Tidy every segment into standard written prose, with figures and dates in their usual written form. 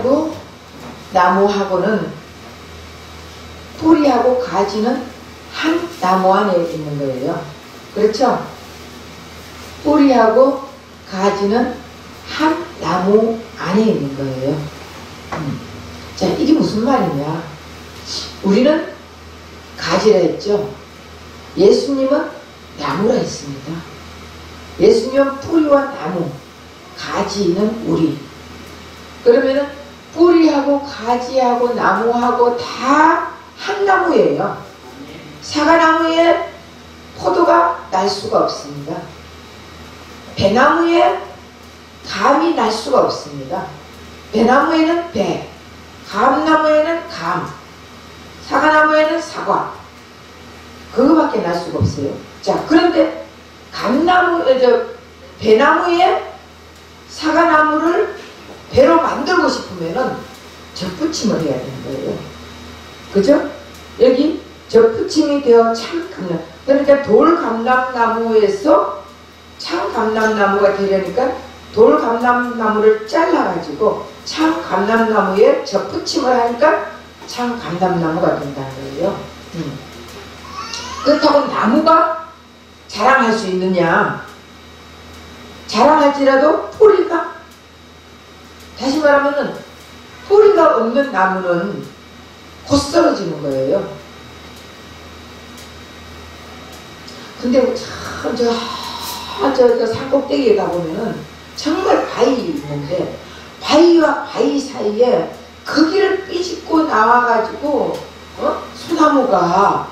뿌리하고 나무하고는, 뿌리하고 가지는 한 나무 안에 있는 거예요. 그렇죠? 뿌리하고 가지는 한 나무 안에 있는 거예요. 자, 이게 무슨 말이냐? 우리는 가지라 했죠. 예수님은 나무라 했습니다. 예수님은 뿌리와 나무, 가지는 우리. 그러면은 뿌리하고 가지하고 나무하고 다 한 나무예요. 사과나무에 포도가 날 수가 없습니다. 배나무에 감이 날 수가 없습니다. 배나무에는 배, 감나무에는 감, 사과나무에는 사과, 그거밖에 날 수가 없어요. 자, 그런데 배나무에 사과나무를 배로 만들고 싶으면은 접붙임을 해야 되는 거예요. 그죠? 여기 접붙임이 되어 참감람, 그러니까 돌감람나무에서 참감람나무가 되려니까 돌감람나무를 잘라가지고 참감람나무에 접붙임을 하니까 참감람나무가 된다는 거예요. 그렇다고 나무가 자랑할 수 있느냐? 자랑할지라도 뿌리가, 다시 말하면은 뿌리가 없는 나무는 곧 쓰러지는 거예요. 근데 참 저 산꼭대기에 가보면은 정말 바위 있는데, 바위와 바위 사이에 그 길을 삐집고 나와가지고 소나무가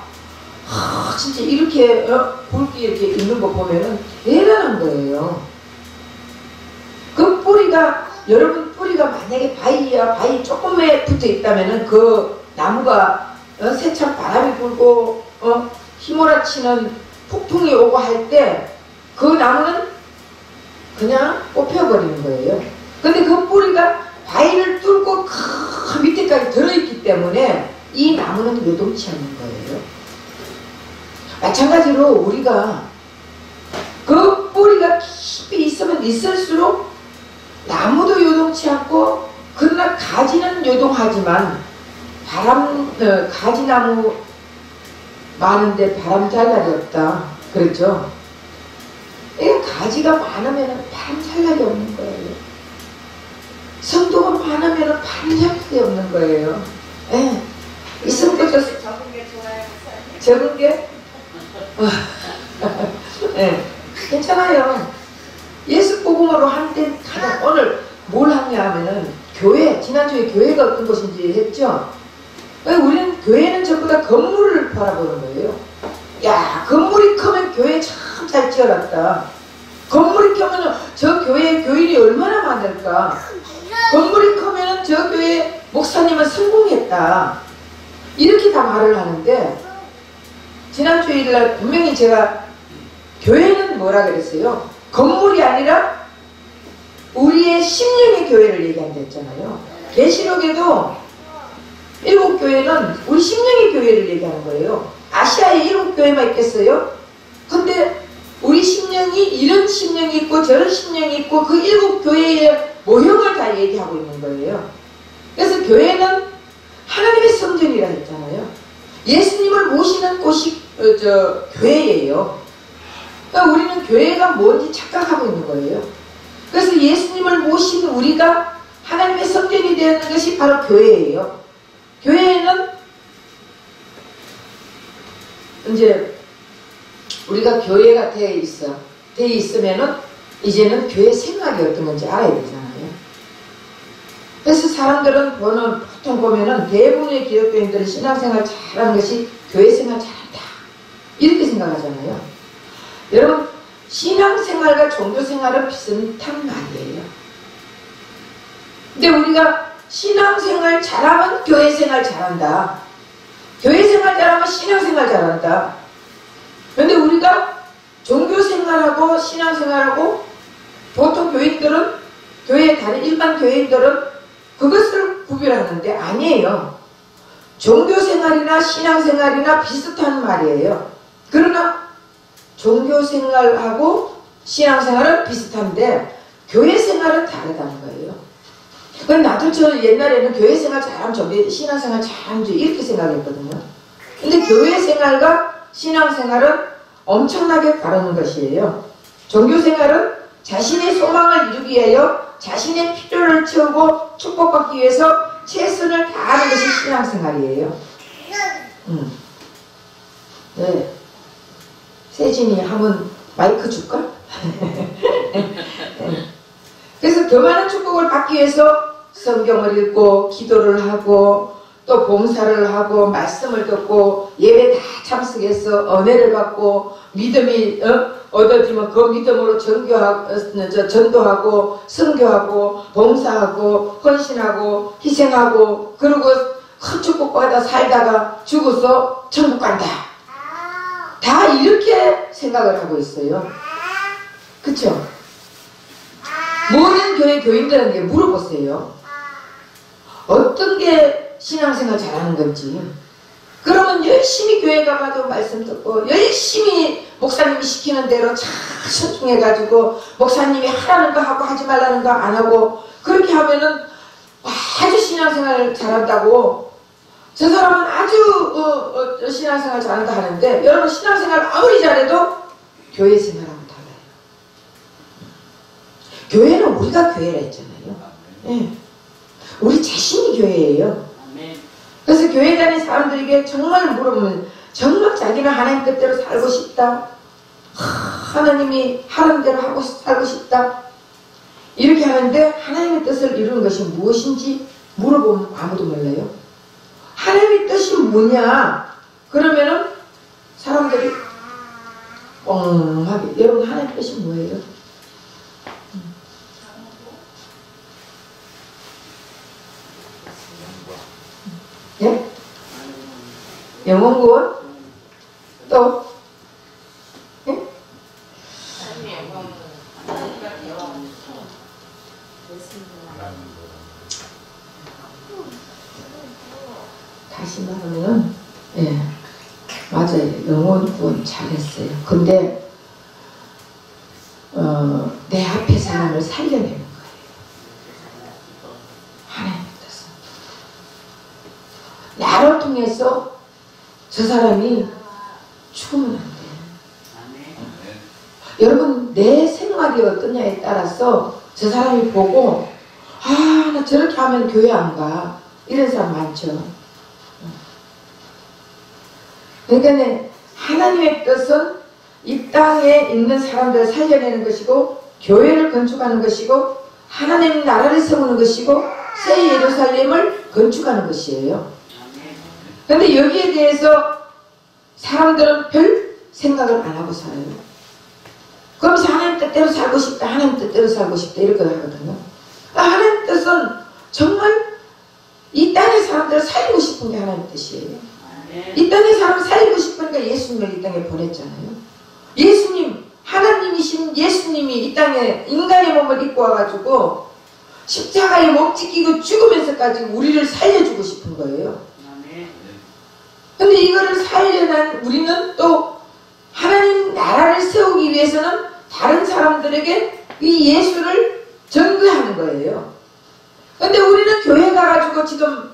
진짜 이렇게 굵게 이렇게 있는 거 보면은 대단한 거예요. 그 뿌리가, 여러분 뿌리가 만약에 바위야 바위 조금에 붙어 있다면은 그 나무가 세찬 바람이 불고 휘몰아치는 폭풍이 오고 할 때 그 나무는 그냥 뽑혀버리는 거예요. 근데 그 뿌리가 바위를 뚫고 그 밑에까지 들어있기 때문에 이 나무는 요동치 않는 거예요. 마찬가지로 우리가 그 뿌리가 깊이 있으면 있을수록 나무도 요동치 않고, 그러나 가지는 요동하지만 가지나무 많은데 바람잘 날이 없다. 그렇죠? 이거 가지가 많으면 바람잘 날이 없는 거예요. 성도가 많으면 바람잘 날이 없는 거예요. 예. 있으면 또 적은 게 좋아요. 적은 게? 예. 괜찮아요. 예수 복음으로 한 때 가장, 오늘 뭘 하냐 하면은 교회, 지난주에 교회가 어떤 곳인지 했죠? 우리는 교회는 전부 다 건물을 바라보는 거예요. 야, 건물이 크면 교회 참 잘 지어놨다. 건물이 크면 저 교회에 교인이 얼마나 많을까. 건물이 크면 저 교회 목사님은 성공했다. 이렇게 다 말을 하는데, 지난 주일날 분명히 제가 교회는 뭐라 그랬어요? 건물이 아니라 우리의 심령의 교회를 얘기한다 했잖아요. 계시록에도 7교회는 우리 심령의 교회를 얘기하는 거예요. 아시아에 7교회만 있겠어요? 근데 우리 심령이 이런 심령이 있고 저런 심령이 있고 그 7교회의 모형을 다 얘기하고 있는 거예요. 그래서 교회는 하나님의 성전이라 했잖아요. 예수님을 모시는 곳이 교회예요. 그러니까 우리는 교회가 뭔지 착각하고 있는 거예요. 그래서 예수님을 모신 우리가 하나님의 성전이 되는 것이 바로 교회예요. 교회에는 이제 우리가 교회가 되어 있으면은 이제는 교회 생활이 어떤 건지 알아야 되잖아요. 그래서 사람들은 보통 보면은 대부분의 기독교인들은 신앙생활 잘하는 것이 교회 생활 잘한다, 이렇게 생각하잖아요. 여러분, 신앙생활과 종교생활은 비슷한 말이에요. 근데 우리가 신앙생활 잘하면 교회생활 잘한다, 교회생활 잘하면 신앙생활 잘한다. 그런데 우리가 종교생활하고 신앙생활하고 보통 교인들은, 교회에 다니는 일반 교인들은 그것을 구별하는데 아니에요. 종교생활이나 신앙생활이나 비슷한 말이에요. 그러나 종교생활하고 신앙생활은 비슷한데 교회생활은 다르다는 거예요. 근데 나도 저 옛날에는 교회 생활 잘하면 저게 신앙생활 잘하면 이렇게 생각했거든요. 근데 교회 생활과 신앙생활은 엄청나게 다른 것이에요. 종교생활은 자신의 소망을 이루기 위하여 자신의 필요를 채우고 축복받기 위해서 최선을 다하는 것이 신앙생활이에요. 네. 세진이 한번 마이크 줄까? 그래서 더 많은 축복을 받기 위해서 성경을 읽고 기도를 하고 또 봉사를 하고 말씀을 듣고 예배 다 참석해서 은혜를 받고 믿음이 얻어지면 그 믿음으로 전도하고 선교하고 봉사하고 헌신하고 희생하고 그리고 큰 축복받아 살다가 죽어서 천국 간다. 다 이렇게 생각을 하고 있어요. 그쵸? 모든 교회 교인들에게 물어보세요. 어떤 게 신앙생활 잘하는 건지. 그러면 열심히 교회 가봐도 말씀 듣고 열심히 목사님이 시키는 대로 잘 순종해가지고 목사님이 하라는 거 하고 하지 말라는 거 안 하고 그렇게 하면은 아주 신앙생활 잘한다고 저 사람은 아주 신앙생활 잘한다 하는데 여러분 신앙생활 아무리 잘해도 교회 생활하고 달라요. 교회는 우리가 교회라 했잖아요. 네. 우리 자신이 교회예요. 그래서 교회 다니는 사람들에게 정말 물어보면 정말 자기는 하나님 뜻대로 살고 싶다. 하나님이 하는 대로 하고 살고 싶다. 이렇게 하는데 하나님의 뜻을 이루는 것이 무엇인지 물어보면 아무도 몰라요. 하나님의 뜻이 뭐냐? 그러면은 사람들이 뻥하게 여러분 하나님의 뜻이 뭐예요? 예? 영원구원? 또? 예? 다시 말하면 예, 맞아요. 영원구원 잘했어요. 근데 내 앞에 사람을 살려내는 거예요. 하나님의 뜻은 나를 통해서 저 사람이 죽으면 안 돼요. 여러분 내 생활이 어떠냐에 따라서 저 사람이 보고 아, 나 저렇게 하면 교회 안 가. 이런 사람 많죠. 그러니까 하나님의 뜻은 이 땅에 있는 사람들을 살려내는 것이고 교회를 건축하는 것이고 하나님 나라를 세우는 것이고 새 예루살렘을 건축하는 것이에요. 그런데 여기에 대해서 사람들은 별 생각을 안 하고 살아요. 그러면서 하나님 뜻대로 살고 싶다, 하나님 뜻대로 살고 싶다 이렇게 하거든요. 하나님 뜻은 정말 이 땅의 사람들을 살리고 싶은 게 하나님 뜻이에요. 이 땅의 사람을 살리고 싶으니까 예수님을 이 땅에 보냈잖아요. 예수님, 하나님이신 예수님이 이 땅에 인간의 몸을 입고 와가지고 십자가에 목 찢기고 죽으면서까지 우리를 살려주고 싶은 거예요. 근데 이거를 살려낸 우리는 또 하나님 나라를 세우기 위해서는 다른 사람들에게 이 예수를 전도하는 거예요. 근데 우리는 교회 가가지고 지금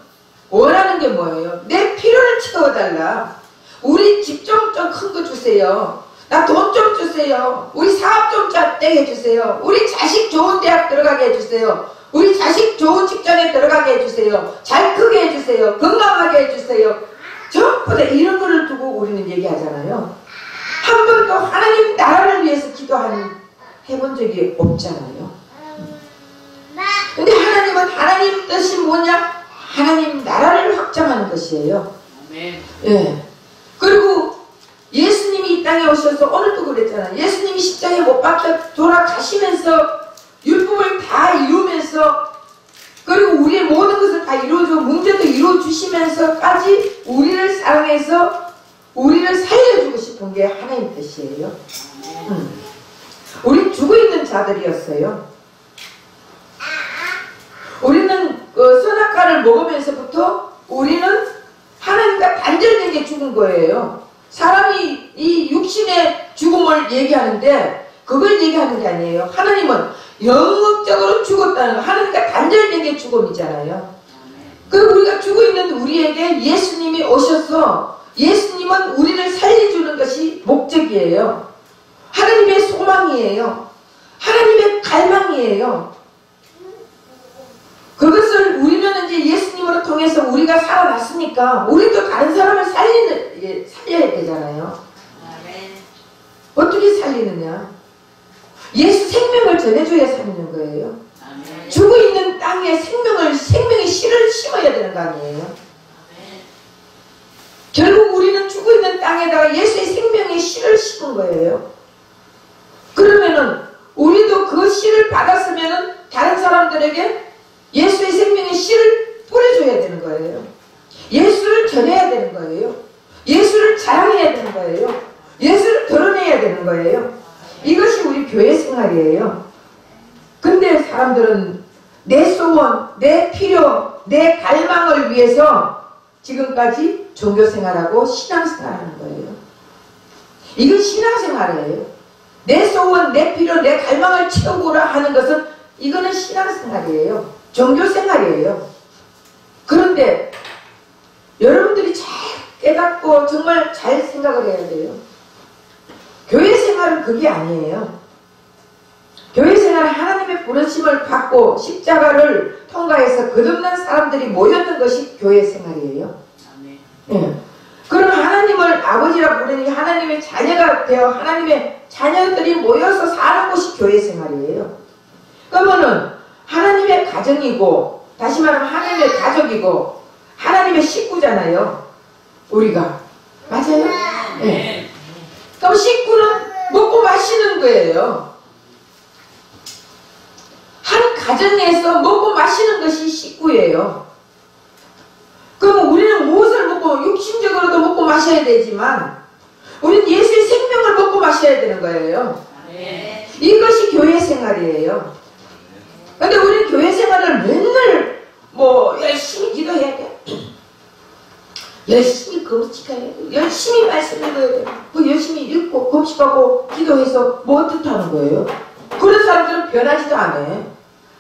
원하는 게 뭐예요? 내 필요를 채워달라. 우리 집 좀 큰 거 주세요. 나 돈 좀 주세요. 우리 사업 좀 떼게 해주세요. 우리 자식 좋은 대학 들어가게 해주세요. 우리 자식 좋은 직장에 들어가게 해주세요. 잘 크게 해주세요. 건강하게 해주세요. 전부 다 이런 거를 두고 우리는 얘기하잖아요. 한 번도 하나님 나라를 위해서 해본 적이 없잖아요. 근데 하나님은 하나님 뜻이 뭐냐? 하나님 나라를 확장하는 것이에요. 예. 그리고 예수님이 이 땅에 오셔서 오늘도 그랬잖아요. 예수님이 십자가에 못 박혀 돌아가시면서 율법을 다 이루면서 그리고 우리의 모든 것을 다 이루어주고 문제도 이루어주시면서까지 우리를 사랑해서 우리를 살려주고 싶은 게 하나님 뜻이에요. 우리 죽어있는 자들이었어요. 우리는 선악과를 먹으면서부터 우리는 하나님과 단절된 게 죽은 거예요. 사람이 이 육신의 죽음을 얘기하는데 그걸 얘기하는 게 아니에요. 하나님은 영업적으로 죽었다는 거. 하나님과 단절된 게 죽음이잖아요. 그리고 우리가 죽어 있는 우리에게 예수님이 오셔서 예수님은 우리를 살려주는 것이 목적이에요. 하나님의 소망이에요. 하나님의 갈망이에요. 그것을 우리는 이제 예수님으로 통해서 우리가 살아났으니까 우리도 다른 사람을 살려야 되잖아요. 어떻게 살리느냐? 예수 생명을 전해줘야 살리는 거예요. 죽어있는 땅에 생명의 씨를 심어야 되는 거 아니에요? 결국 우리는 죽어있는 땅에다가 예수의 생명의 씨를 심은 거예요. 그러면은 우리도 그 씨를 받았으면은 다른 사람들에게 예수의 생명의 씨를 뿌려줘야 되는 거예요. 예수를 전해야 되는 거예요. 예수를 자랑해야 되는 거예요. 예수를 드러내야 되는 거예요. 이것이 우리 교회 생활이에요. 근데 사람들은 내 소원, 내 필요, 내 갈망을 위해서 지금까지 종교생활하고 신앙생활하는 거예요. 이건 신앙생활이에요. 내 소원, 내 필요, 내 갈망을 채우고라 하는 것은 이거는 신앙생활이에요. 종교생활이에요. 그런데 여러분들이 잘 깨닫고 정말 잘 생각을 해야 돼요. 교회 생활은 그게 아니에요. 교회 생활은 하나님의 부르심을 받고 십자가를 통과해서 거듭난 사람들이 모였는 것이 교회 생활이에요. 네. 그럼 하나님을 아버지라 부르니 하나님의 자녀가 되어 하나님의 자녀들이 모여서 사는 곳이 교회 생활이에요. 그러면은 하나님의 가정이고, 다시 말하면 하나님의 가족이고 하나님의 식구잖아요. 우리가. 맞아요? 네. 그럼 식구는 먹고 마시는 거예요. 한 가정에서 먹고 마시는 것이 식구예요. 그럼 우리는 무엇을 먹고, 육신적으로도 먹고 마셔야 되지만 우리는 예수의 생명을 먹고 마셔야 되는 거예요. 이것이 교회 생활이에요. 근데 우리는 교회 생활을 맨날 열심히 기도해야 돼. 열심히 금식해야 돼. 열심히 말씀 읽어야 돼. 열심히 읽고 금식하고 기도해서 뭐 뜻하는 거예요? 그런 사람들은 변하지도 않아.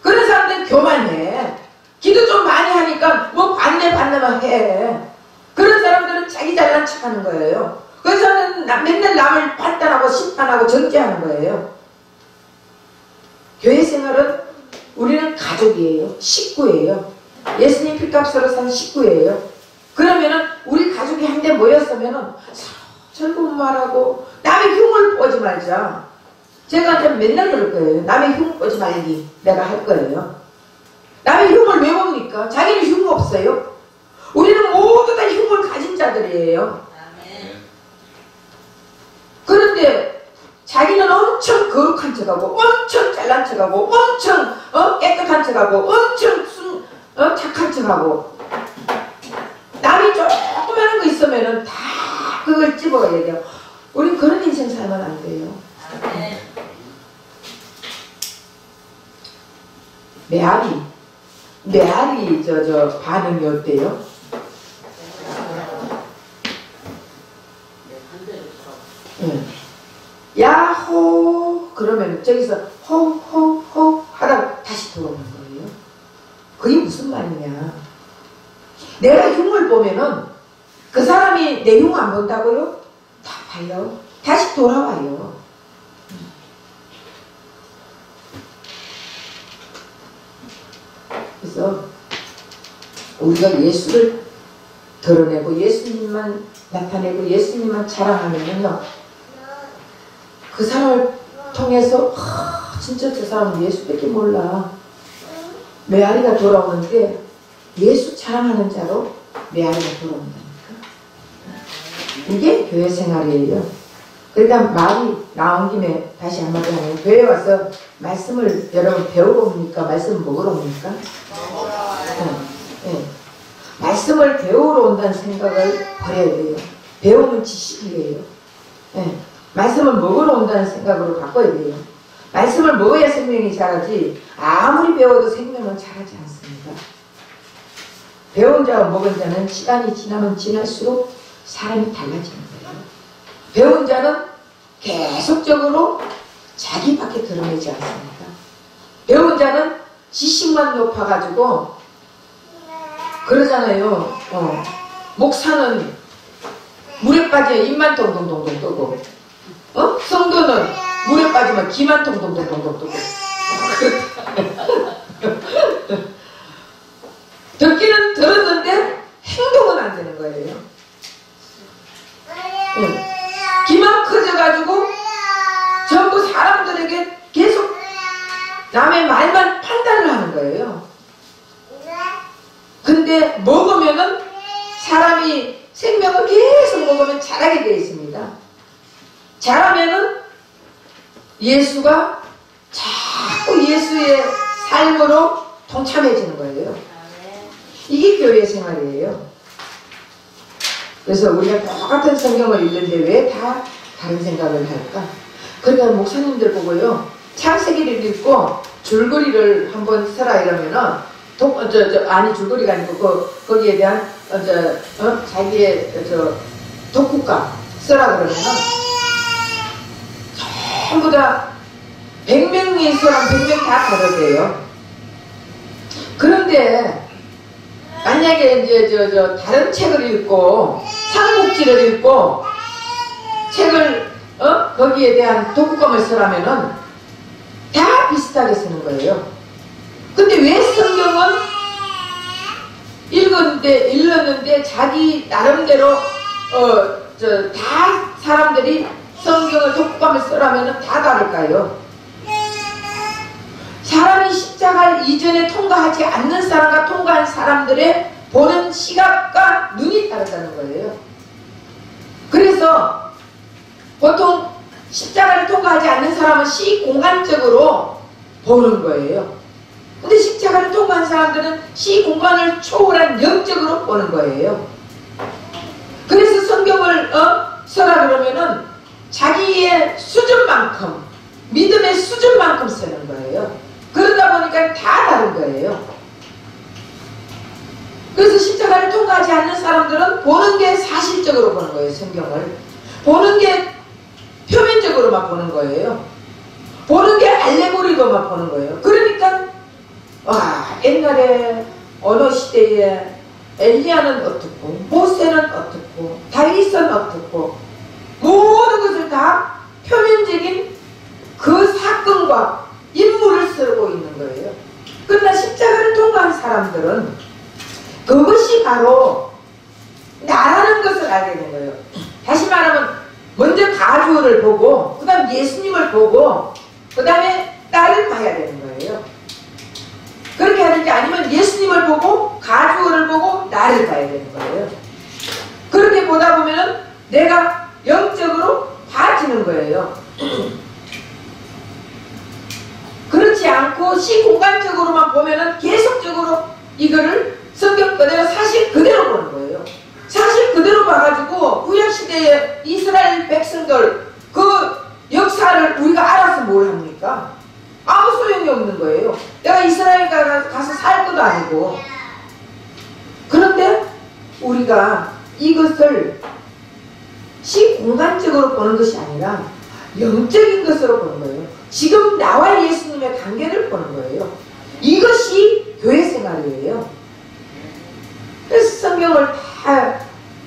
그런 사람들은 교만해. 기도 좀 많이 하니까 받네만 해. 그런 사람들은 자기 잘난 척하는 거예요. 그래서 맨날 남을 판단하고 심판하고 정죄하는 거예요. 교회 생활은 우리는 가족이에요. 식구예요. 예수님 피값으로 산 식구예요. 그러면은 우리 가족이 한데 모였으면은 서로 즐거운 말하고 남의 흉을 보지 말자. 제가 맨날 그럴 거예요. 남의 흉 보지 말기 내가 할 거예요. 남의 흉을 왜 봅니까? 자기는 흉 없어요. 우리는 모두 다 흉을 가진 자들이에요. 그런데 자기는 엄청 거룩한 척하고 엄청 잘난 척하고 엄청 깨끗한 척하고 엄청 착한 척하고 남이 조그마한 거 있으면은 다 그걸 집어가야 돼요. 우린 그런 인생 살면 안 돼요. 메아리 저 반응이 어때요? 야호 그러면 저기서 호호호 하다가 다시 들어오는 거예요. 그게 무슨 말이냐? 내가 흉을 보면은 그 사람이 내 흉 안 본다고요? 다 봐요. 다시 돌아와요. 그래서 우리가 예수를 드러내고 예수님만 나타내고 예수님만 자랑하면요, 그 사람을 통해서 진짜 저 사람은 예수밖에 몰라. 메아리가 돌아오는데 예수 자랑하는 자로 메아리가 돌아온다니까. 이게 교회 생활이에요. 그러니까 말이 나온 김에 다시 한마디 하면, 교회 와서 말씀을 여러분 배우러 옵니까? 말씀 먹으러 옵니까? 네. 말씀을 배우러 온다는 생각을 버려야 돼요. 배우면 지식이에요. 네. 말씀을 먹으러 온다는 생각으로 바꿔야 돼요. 말씀을 먹어야 생명이 자라지, 아무리 배워도 생명은 자라지 않습니다. 배운 자와 먹은 자는 시간이 지나면 지날수록 사람이 달라지는 거예요. 배운 자는 계속적으로 자기밖에 드러내지 않습니다. 배운 자는 지식만 높아가지고 그러잖아요. 목사는 물에 빠지면 입만 동동동동 뜨고, 성도는 물에 빠지면 귀만 동동동동 뜨고. 듣기는 들었는데 행동은 안 되는 거예요. 귀만 커져가지고 전부 사람들에게 계속 남의 말만 판단을 하는 거예요. 근데 먹으면은 사람이 생명을 계속 먹으면 자라게 되어 있습니다. 자라면은 예수가 자꾸 예수의 삶으로 동참해지는 거예요. 이게 교회 생활이에요. 그래서 우리가 똑같은 성경을 읽는데 왜 다 다른 생각을 할까? 그러니까 목사님들 보고요, 창세기를 읽고 줄거리를 한번 써라 이러면은 아니 줄거리가 아니고 거기에 대한 자기의 독후감 써라 그러면은 전부 다 100명이 있으면 100명 다 다르대요. 그런데 만약에 이제 다른 책을 읽고 삼국지를 읽고 책을 거기에 대한 독후감을 쓰라면은 다 비슷하게 쓰는 거예요. 근데 왜 성경은 읽었는데 자기 나름대로 다 사람들이 성경을 독후감을 쓰라면은 다 다를까요? 사람이 십자가를 이전에 통과하지 않는 사람과 통과한 사람들의 보는 시각과 눈이 다르다는 거예요. 그래서 보통 십자가를 통과하지 않는 사람은 시공간적으로 보는 거예요. 근데 십자가를 통과한 사람들은 시공간을 초월한 영적으로 보는 거예요. 그래서 성경을 써라 그러면은 자기의 수준만큼, 믿음의 수준만큼 쓰는 거예요. 그러다 보니까 다 다른 거예요. 그래서 십자가를 통과하지 않는 사람들은 보는 게 사실적으로 보는 거예요. 성경을 보는 게 표면적으로만 보는 거예요. 보는 게 알레고리로만 보는 거예요. 그러니까 옛날에 어느 시대에 엘리야는 어떻고 모세는 어떻고 다윗은 어떻고 모든 것을 다 표면적인 그 사건과 인물을 쓰고 있는 거예요. 그러나 십자가를 통과한 사람들은 그것이 바로 나라는 것을 알게 된 거예요. 다시 말하면 먼저 가주를 보고 그 다음 예수님을 보고 그 다음에 나를 봐야 되는 거예요. 그렇게 하는지 아니면 예수님을 보고 가주를 보고 나를 봐야 되는 거예요. 그렇게 보다 보면 내가 영적으로 봐지는 거예요. 그렇지 않고 시공간적으로만 보면은 계속적으로 이거를 성경 그대로 사실 그대로 보는 거예요. 사실 그대로 봐가지고 구약시대의 이스라엘 백성들 그 역사를 우리가 알아서 뭘 합니까? 아무 소용이 없는 거예요. 내가 이스라엘 가서 살 것도 아니고. 그런데 우리가 이것을 시공간적으로 보는 것이 아니라 영적인 것으로 보는 거예요. 지금 나와 예수님의 관계를 보는 거예요. 이것이 교회 생활이에요. 그래서 성경을 다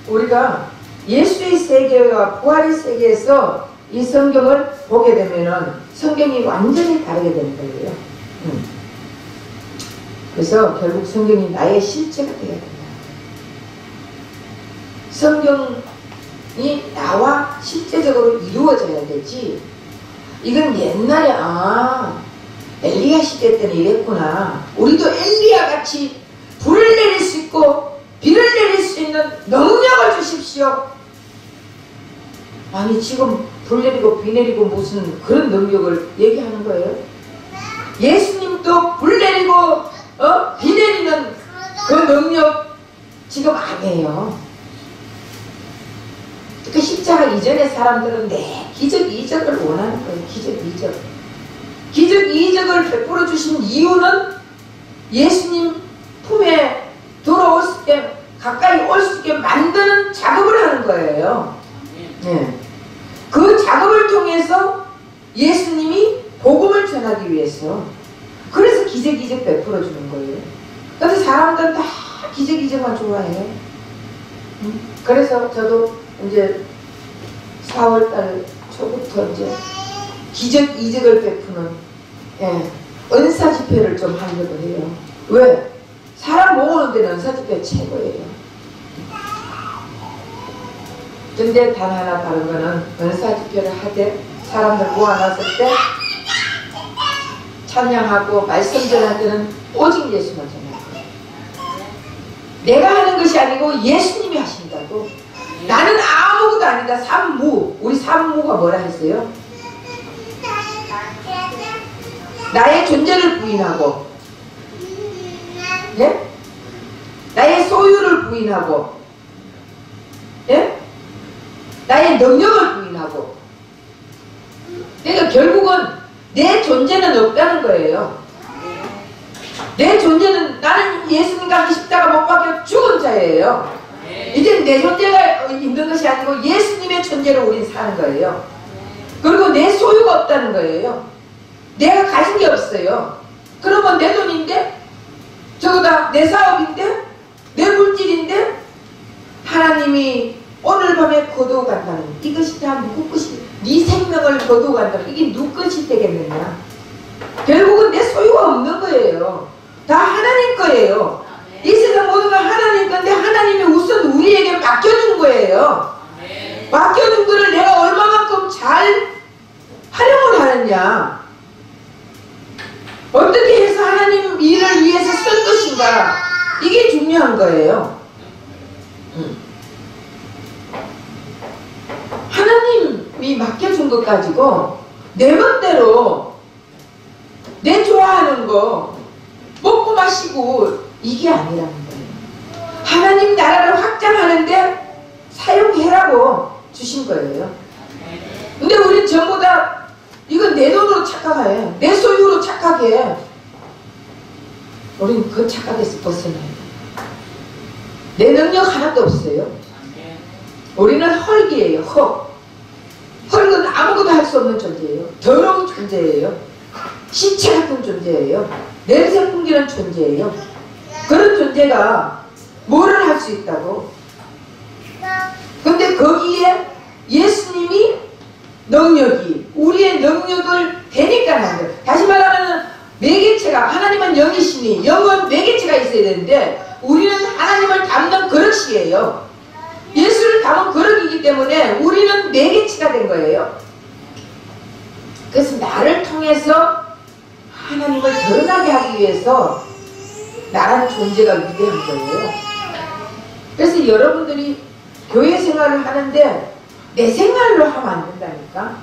우리가 예수의 세계와 부활의 세계에서 이 성경을 보게 되면은 성경이 완전히 다르게 되는 거예요. 그래서 결국 성경이 나의 실체가 되어야 된다. 성경이 나와 실제적으로 이루어져야 되지. 이건 옛날에 엘리야 시대 때는 이랬구나. 우리도 엘리야 같이 불을 내릴 수 있고 비를 내릴 수 있는 능력을 주십시오. 아니 지금 불 내리고 비 내리고 무슨 그런 능력을 얘기하는 거예요? 예수님도 불 내리고 비 내리는 그 능력 지금 아니에요. 그 십자가 이전의 사람들은 기적 이적을 원하는 거예요. 기적 이적. 기적 이적을 베풀어 주신 이유는 예수님 품에 들어올 수 있게 가까이 올 수 있게 만드는 작업을 하는 거예요. 네. 그 작업을 통해서 예수님이 기적이 베풀어 주는 거예요. 근데 사람들은 다 기적만 좋아해. 그래서 저도 이제 4월달 초부터 이제 이적을 베푸는 은사 집회를 좀 하려고 해요. 왜? 사람 모으는 데는 은사 집회 최고예요. 근데 단 하나 다른 거는 은사 집회를 하되 사람들 모아놨을 때 찬양하고 말씀 전할 때는 오직 예수만 전할 거예요. 내가 하는 것이 아니고 예수님이 하신다고. 나는 아무것도 아니다. 산무. 우리 산무가 뭐라 했어요? 나의 존재를 부인하고, 예? 나의 소유를 부인하고, 예? 나의 능력을 부인하고. 그러니까 결국은 내 존재는 없다는 거예요. 내 존재는 나는 예수님과 함께 십자가 못 박혀 죽은 자예요. 이제 내 존재가 있는 것이 아니고 예수님의 존재로 우린 사는 거예요. 그리고 내 소유가 없다는 거예요. 내가 가진 게 없어요. 그러면 내 돈인데, 저거 다 내 사업인데, 내 물질인데, 하나님이 오늘 밤에 거두어 간다는, 이것이 다 누구 것이, 네 생명을 거두어 간다는, 이게 누구 것이 되겠느냐. 결국은 내 소유가 없는 거예요. 다 하나님 거예요. 이 세상 모든 건 하나님 건데 하나님이 우선 우리에게 맡겨준 거예요. 맡겨준 거를 내가 얼마만큼 잘 활용을 하느냐, 어떻게 해서 하나님 일을 위해서 쓸 것인가, 이게 중요한 거예요. 하나님이 맡겨준 것 가지고 내 멋대로 내 좋아하는 거 먹고 마시고 이게 아니라는 거예요. 하나님 나라를 확장하는데 사용해라고 주신 거예요. 근데 우린 전부 다 이건 내 돈으로 착각해, 내 소유로 착각해. 우린 그 착각에서 벗어나야 돼. 내 능력 하나도 없어요. 우리는 헐기예요. 헐은 아무것도 할 수 없는 존재예요. 더러운 존재예요. 시체 같은 존재예요. 냄새 풍기는 존재예요. 그런 존재가 뭐를 할 수 있다고? 근데 거기에 예수님이 능력이, 우리의 능력을 되니까 하는 거예요. 다시 말하면 매개체가, 하나님은 영이시니 영은 매개체가 있어야 되는데 우리는 하나님을 담는 그릇이에요. 예수를 담은 그릇이기 때문에 우리는 매개체가 된 거예요. 그래서 나를 통해서 하나님을 드러나게 하기 위해서 나라는 존재가 위대한 거예요. 그래서 여러분들이 교회 생활을 하는데 내 생활로 하면 안 된다니까.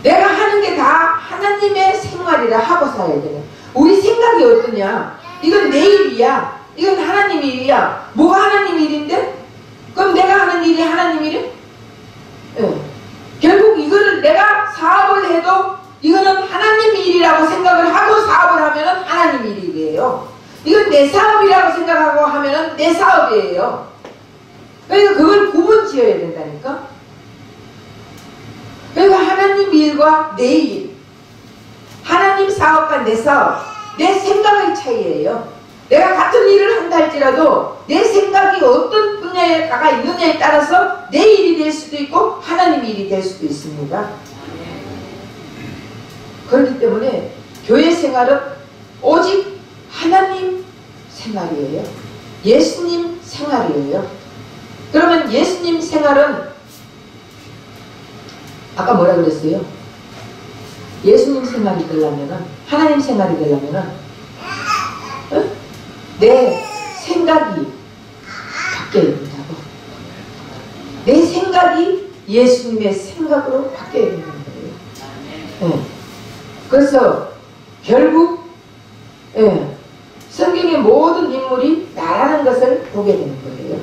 내가 하는 게 다 하나님의 생활이라 하고 살아야 돼요. 우리 생각이 어떠냐? 이건 내 일이야. 이건 하나님 일이야. 뭐가 하나님 일인데? 그럼 내가 하는 일이 하나님 일이야? 네. 결국 이거를 내가 사업을 해도 이거는 하나님 일이라고 생각을 하고 사업을 하면은 하나님 일이에요. 이건 내 사업이라고 생각하고 하면은 내 사업이에요. 그러니까 그걸 구분 지어야 된다니까. 그러니까 하나님 일과 내 일, 하나님 사업과 내 사업, 내 생각의 차이예요. 내가 같은 일을 한다 할지라도 내 생각이 어떤 분야에 가가 있느냐에 따라서 내 일이 될 수도 있고 하나님 일이 될 수도 있습니다. 그렇기 때문에 교회 생활은 오직 하나님 생활이에요. 예수님 생활이에요. 그러면 예수님 생활은 아까 뭐라 그랬어요? 예수님 생활이 되려면은, 하나님 생활이 되려면은 내 생각이 바뀌어야 된다고. 내 생각이 예수님의 생각으로 바뀌어야 된다는 거예요. 네. 그래서 결국 성경의 모든 인물이 나라는 것을 보게 되는 거예요.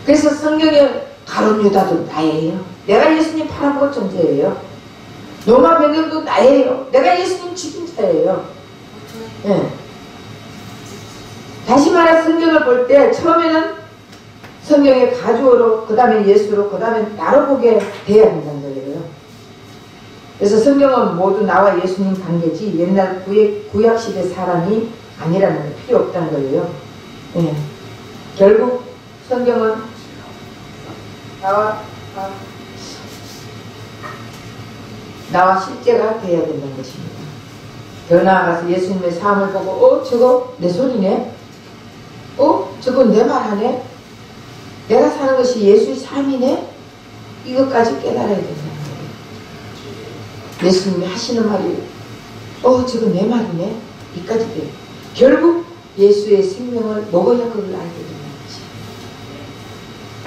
그래서 성경의 가룟 유다도 나예요. 내가 예수님 팔아먹은 존재예요. 로마 병정도 나예요. 내가 예수님 죽인 자예요. 다시 말해 성경을 볼 때 처음에는 성경의 가주어로, 그 다음에 예수로, 그 다음에 나로 보게 돼야 된다는 거예요. 그래서 성경은 모두 나와 예수님 관계지 옛날 구약시대 사람이 아니라는 게 필요 없다는 거예요. 예. 결국 성경은 나와 실제가 되어야 된다는 것입니다. 더 나아가서 예수님의 삶을 보고 저거 내 소리네? 저거 내 말하네? 내가 사는 것이 예수의 삶이네? 이것까지 깨달아야 된다는 거예요. 예수님이 하시는 말이 저거 내 말이네? 이까지 돼요. 결국 예수의 생명을 먹어야 그걸 알게 된다는 거지.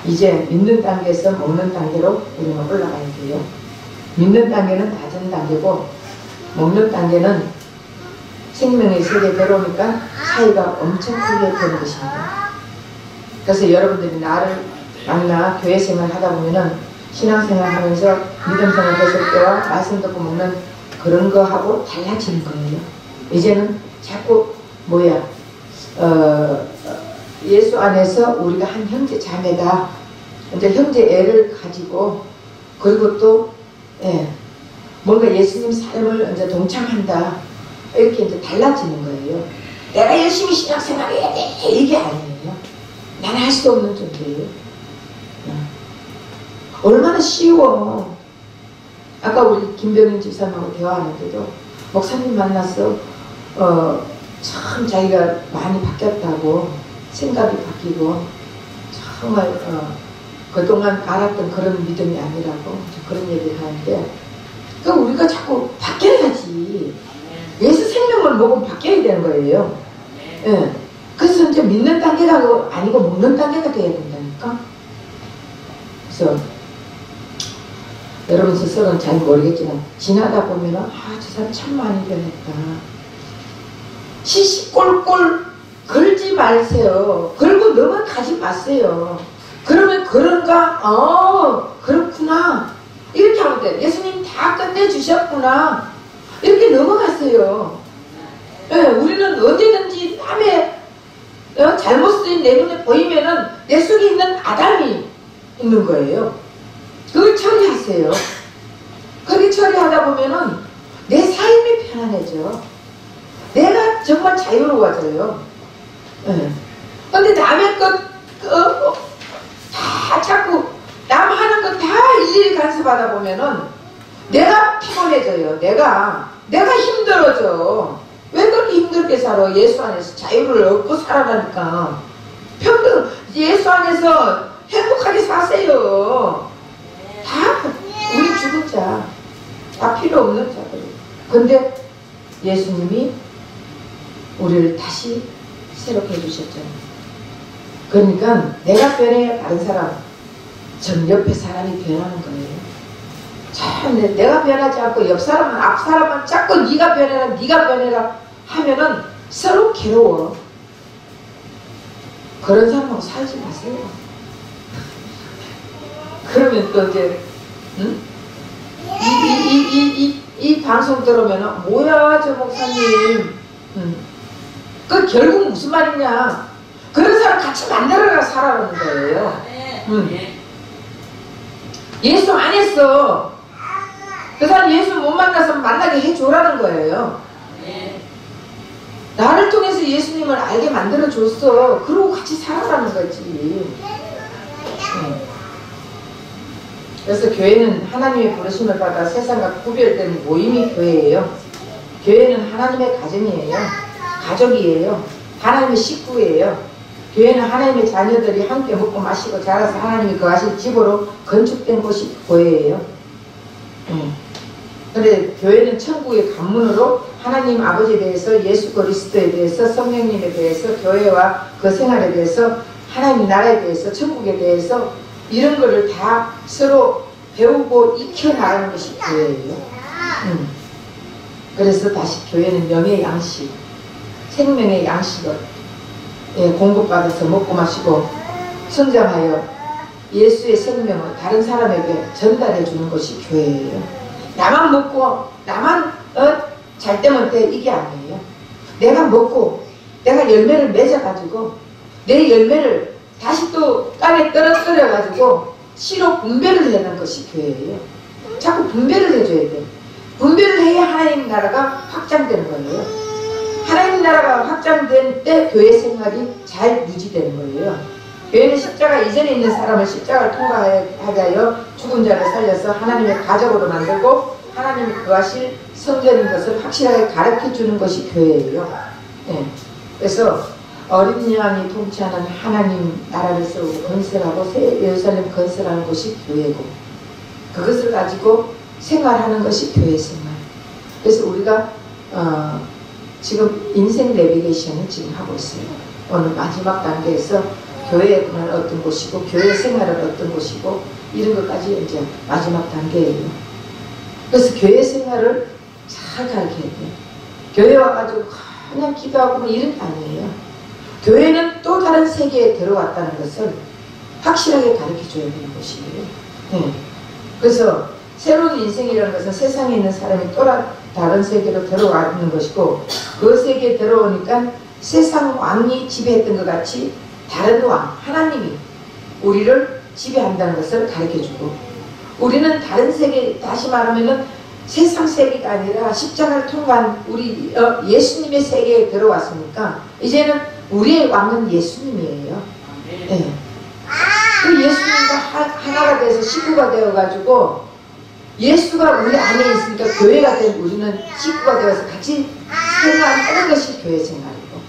이제 믿는 단계에서 먹는 단계로 우리는 올라가야 돼요. 믿는 단계는 낮은 단계고 먹는 단계는 생명의 세계에 들어오니까 차이가 엄청 크게 되는 것입니다. 그래서 여러분들이 나를 만나 교회 생활 하다 보면은 신앙생활 하면서 믿음생활 했을 때와 말씀 듣고 먹는 그런 거하고 달라지는 거예요. 이제는 자꾸 예수 안에서 우리가 한 형제 자매다. 이제 형제 애를 가지고 그리고 또 뭔가 예수님 삶을 이제 동참한다. 이렇게 이제 달라지는 거예요. 내가 열심히 신앙생활 해야 돼. 이게 아니에요. 나는 할 수 없는 존재예요. 얼마나 쉬워. 아까 우리 김병인 집사님하고 대화하는데도 목사님 만났어. 참 자기가 많이 바뀌었다고 생각이 바뀌고 정말 그동안 알았던 그런 믿음이 아니라고 그런 얘기를 하는데 그러니까 우리가 자꾸 바뀌어야지. 예수 생명을 먹으면 바뀌어야 되는 거예요. 예. 그래서 이제 믿는 단계가 아니고 먹는 단계가 돼야 된다니까. 그래서 여러분 스스로는 잘 모르겠지만 지나다 보면은 저 사람 참 많이 변했다. 시시꼴꼴 걸지 마세요. 걸고 넘어가지 마세요. 그러면 그런가? 그렇구나. 이렇게 하면 돼. 예수님 다 끝내주셨구나. 이렇게 넘어갔어요. 우리는 언제든지 남의 잘못된 내 눈에 보이면은 내 속에 있는 아담이 있는 거예요. 그걸 처리하세요. 그렇게 처리하다 보면은 내 삶이 편안해져. 내가 정말 자유로워져요. 근데 남의 것, 다 자꾸 남 하는 거 다 일일이 간섭하다 보면은 내가 피곤해져요. 내가 힘들어져. 왜 그렇게 힘들게 살아? 예수 안에서 자유를 얻고 살아가니까. 평등, 예수 안에서 행복하게 사세요. 다 우리 죽은 자, 다 필요 없는 자들. 근데 예수님이 우리를 다시 새롭게 해주셨잖아요. 그러니까 내가 변해야 다른 사람, 전 옆에 사람이 변하는 거예요. 참 내가 변하지 않고 옆 사람은 앞 사람은 자꾸 네가 변해라 하면은 서로 괴로워. 그런 사람하고 살지 마세요. 그러면 또 이제 이 방송 들으면은 뭐야 저 목사님. 그 결국 무슨 말이냐? 그런 사람 같이 만나러가 살아라는 거예요. 예수 안 했어. 그 사람 예수 못 만나서 만나게 해줘라는 거예요. 나를 통해서 예수님을 알게 만들어줬어. 그러고 같이 살아라는 거지. 그래서 교회는 하나님의 부르심을 받아 세상과 구별된 모임이 교회예요. 교회는 하나님의 가정이에요. 가족이에요. 하나님의 식구예요. 교회는 하나님의 자녀들이 함께 먹고 마시고 자라서 하나님이 거하실 집으로 건축된 곳이 교회예요. 그런데 교회는 천국의 관문으로 하나님 아버지에 대해서, 예수 그리스도에 대해서, 성령님에 대해서, 교회와 그 생활에 대해서, 하나님 나라에 대해서, 천국에 대해서 이런 거를 다 서로 배우고 익혀나가는 것이 교회예요. 그래서 다시 교회는 영의 양식, 생명의 양식을 공급받아서 먹고 마시고 성장하여 예수의 생명을 다른 사람에게 전달해 주는 것이 교회예요. 나만 먹고 나만 잘 때면 돼 이게 아니에요. 내가 먹고 내가 열매를 맺어가지고 내 열매를 다시 또 땅에 떨어뜨려가지고 씨로 분배를 하는 것이 교회예요. 자꾸 분배를 해줘야 돼. 분별을 해야 하나님 나라가 확장되는 거예요. 하나님 나라가 확장된 때 교회 생활이 잘 유지되는 거예요. 교회는 십자가 이전에 있는 사람을 십자가를 통과하게 하여 죽은 자를 살려서 하나님의 가족으로 만들고 하나님이 거하실 성전인 것을 확실하게 가르쳐주는 것이 교회예요. 네. 그래서 어린 양이 통치하는 하나님 나라를 세우고 건설하고 새 예루살렘 건설하는 것이 교회고, 그것을 가지고 생활하는 것이 교회 생활. 그래서 우리가 지금 인생 내비게이션을 지금 하고 있어요. 오늘 마지막 단계에서 교회는 어떤 곳이고 교회 생활은 어떤 곳이고 이런 것까지 이제 마지막 단계예요. 그래서 교회 생활을 잘 가르쳐야 돼요. 교회 와가지고 그냥 기도하고 뭐 이런 게 아니에요. 교회는 또 다른 세계에 들어왔다는 것을 확실하게 가르쳐줘야 되는 것이에요. 네. 그래서 새로운 인생이라는 것은 세상에 있는 사람이 또 다른 세계로 들어가는 것이고, 그 세계에 들어오니까 세상 왕이 지배했던 것 같이 다른 왕, 하나님이 우리를 지배한다는 것을 가르쳐주고, 우리는 다른 세계, 다시 말하면은 세상 세계가 아니라 십자가를 통과한 우리 예수님의 세계에 들어왔으니까 이제는 우리의 왕은 예수님이에요. 네. 그 예수님과 하나가 돼서 식구가 되어가지고 예수가 우리 안에 있으니까 교회가 된 우리는 식구가 되어서 같이 생활하는 것이 교회 생활이고,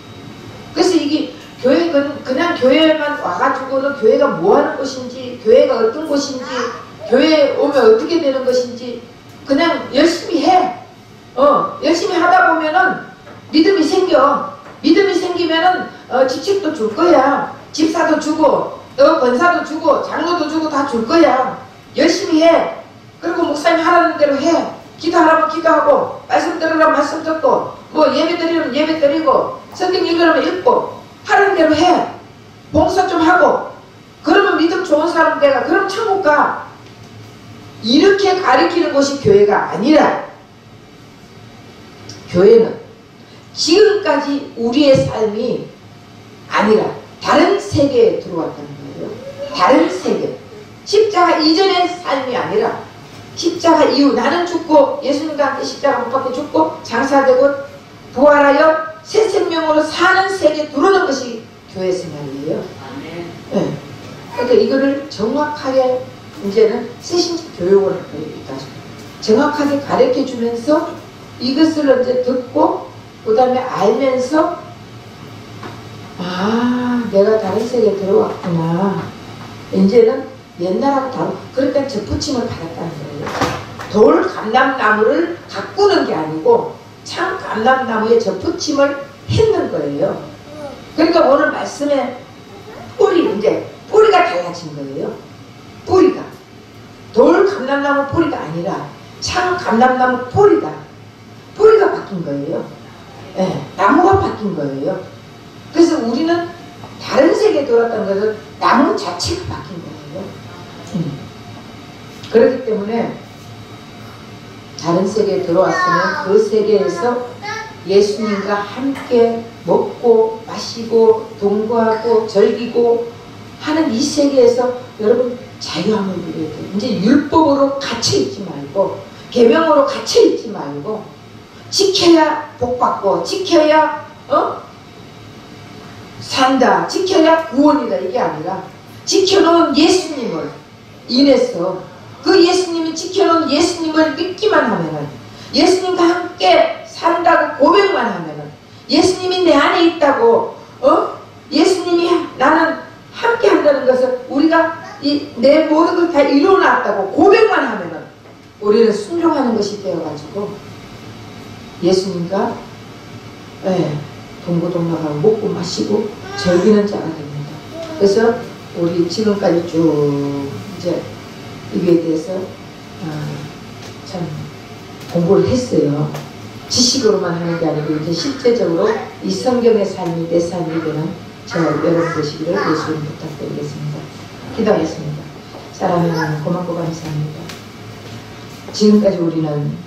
그래서 이게 교회는 그냥 교회만 와가지고는 교회가 뭐하는 곳인지, 교회가 어떤 곳인지, 교회에 오면 어떻게 되는 것인지 그냥 열심히 해. 열심히 하다 보면은 믿음이 생겨. 믿음이 생기면은 지책도 줄 거야. 집사도 주고 권사도 주고 장로도 주고 다 줄 거야. 열심히 해. 그리고 목사님 하라는 대로 해. 기도하라면 기도하고, 말씀 들으라면 말씀 듣고, 뭐 예배 드리면 예배 드리고, 성경 읽으라면 읽고, 하라는 대로 해. 봉사 좀 하고, 그러면 믿음 좋은 사람 내가 그럼 천국 가. 이렇게 가르치는 것이 교회가 아니라, 교회는 지금까지 우리의 삶이 아니라 다른 세계에 들어왔다는 거예요. 다른 세계. 십자가 이전의 삶이 아니라 십자가 이후, 나는 죽고 예수님과 함께 십자가 못 박혀 죽고 장사되고 부활하여 새 생명으로 사는 세계에 들어오는 것이 교회 생활이에요. 네. 그러니까 이거를 정확하게 이제는 새신자 교육을 하고 있다. 정확하게 가르쳐 주면서 이것을 이제 듣고 그 다음에 알면서, 아, 내가 다른 세계에 들어왔구나. 이제는 옛날하고 다르고, 그러니까 접붙임을 받았다는 거예요. 돌 감람나무를 가꾸는 게 아니고 참 감람나무에 접붙임을 했는 거예요. 그러니까 오늘 말씀에 뿌리가 달라진 거예요. 뿌리가 돌 감람나무 뿌리가 아니라 참 감람나무 뿌리가 바뀐 거예요. 네, 나무가 바뀐 거예요. 그래서 우리는 다른 세계에 돌았다는 것은 나무 자체가 바뀐 거예요. 그렇기 때문에 다른 세계에 들어왔으면 그 세계에서 예수님과 함께 먹고 마시고 동거하고 즐기고 하는 이 세계에서 여러분 자유함을 누려야 돼요. 이제 율법으로 갇혀있지 말고, 계명으로 갇혀있지 말고, 지켜야 복받고, 지켜야 산다, 지켜야 구원이다, 이게 아니라 지켜놓은 예수님을 인해서, 그 예수님이 지켜놓은 예수님을 믿기만 하면은, 예수님과 함께 산다고 고백만 하면은, 예수님이 내 안에 있다고, 예수님이 나는 함께 한다는 것을 우리가 내 모든 걸 다 이루어놨다고 고백만 하면은 우리는 순종하는 것이 되어가지고 예수님과 동고동락하고 먹고 마시고 즐기는 자가 됩니다. 그래서 우리 지금까지 쭉 이제 이거에 대해서 참 공부를 했어요. 지식으로만 하는 게 아니고 이제 실제적으로 이 성경의 삶이 내 삶이 되는 저 여러분 되시기를 예수님 부탁드리겠습니다. 기도하겠습니다. 사랑하는 하나님 고맙고 감사합니다. 지금까지 우리는